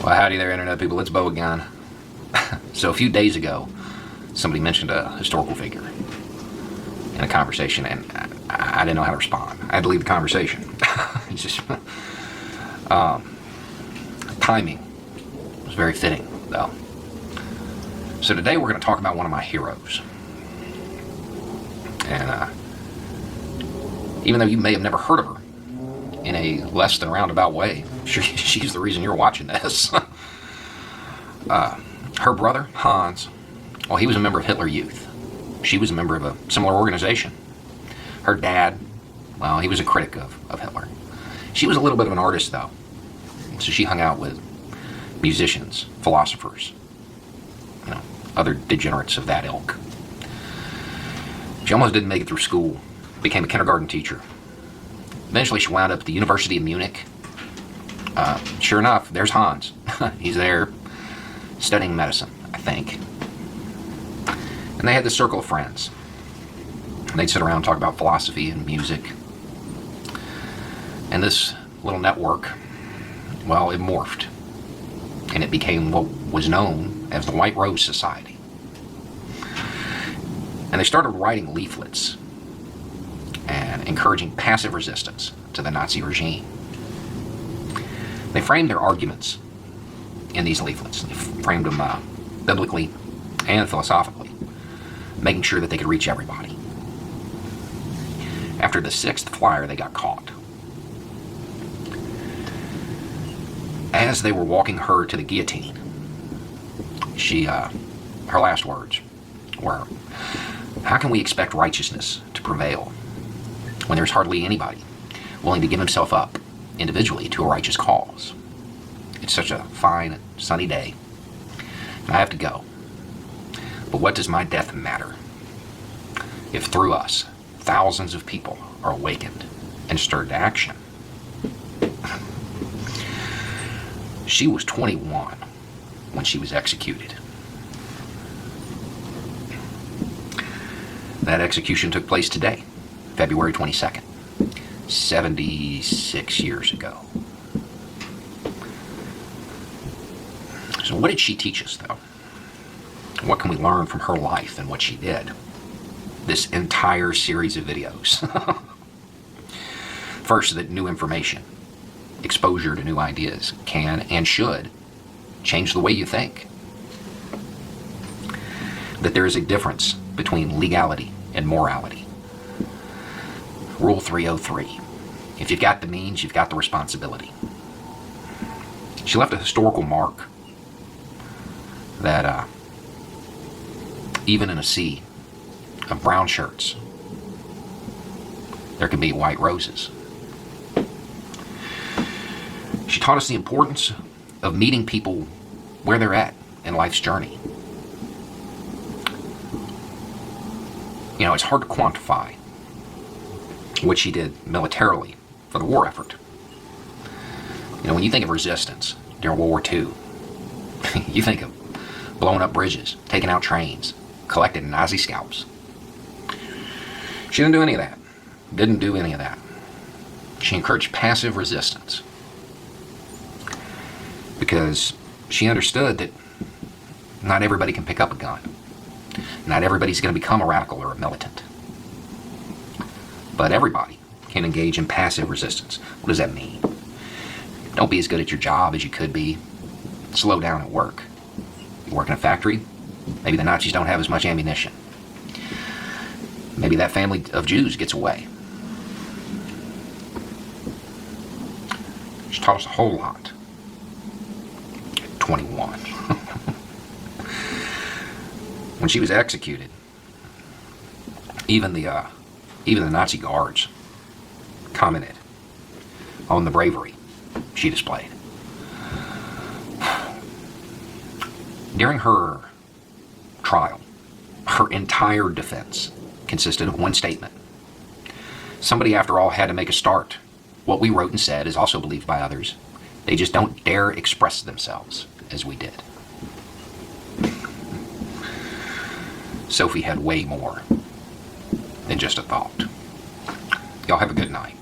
Well, howdy there, Internet people. It's Beau again. So a few days ago, somebody mentioned a historical figure in a conversation, and I didn't know how to respond. I had to leave the conversation. It's just timing was very fitting, though. So today we're going to talk about one of my heroes, and even though you may have never heard of her in a less than roundabout way, she's the reason you're watching this. Her brother, Hans, well, he was a member of Hitler Youth. She was a member of a similar organization. Her dad, well, he was a critic of Hitler. She was a little bit of an artist, though. So she hung out with musicians, philosophers, other degenerates of that ilk. She almost didn't make it through school, became a kindergarten teacher. Eventually she wound up at the University of Munich. Sure enough, there's Hans. He's there studying medicine, I think. And they had this circle of friends. And they'd sit around and talk about philosophy and music. And this little network, well, it morphed. And it became what was known as the White Rose Society. And they started writing leaflets and encouraging passive resistance to the Nazi regime. They framed their arguments in these leaflets. They framed them biblically and philosophically, making sure that they could reach everybody. After the 6th flyer, they got caught. As they were walking her to the guillotine, her last words were, "How can we expect righteousness to prevail when there's hardly anybody willing to give himself up individually to a righteous cause? It's such a fine, sunny day, and I have to go. But what does my death matter if through us thousands of people are awakened and stirred to action?" She was 21 when she was executed. That execution took place today, February 22nd, 76 years ago. So what did she teach us, though? What can we learn from her life and what she did? This entire series of videos. First, that new information, exposure to new ideas can and should change the way you think. That there is a difference between legality and morality. Rule 303. If you've got the means, you've got the responsibility. She left a historical mark that even in a sea of brown shirts, there can be white roses. She taught us the importance of meeting people where they're at in life's journey. It's hard to quantify what she did militarily for the war effort. When you think of resistance during World War II, you think of blowing up bridges, taking out trains, collecting Nazi scalps. She didn't do any of that. Didn't do any of that. She encouraged passive resistance because she understood that not everybody can pick up a gun. Not everybody's going to become a radical or a militant. But everybody can engage in passive resistance. What does that mean? Don't be as good at your job as you could be. Slow down at work. You work in a factory, maybe the Nazis don't have as much ammunition. Maybe that family of Jews gets away. She taught us a whole lot. 21. When she was executed, even the Nazi guards commented on the bravery she displayed. During her trial, her entire defense consisted of one statement. Somebody, after all, had to make a start. What we wrote and said is also believed by others. They just don't dare express themselves as we did. Sophie had way more than just a thought. Y'all have a good night.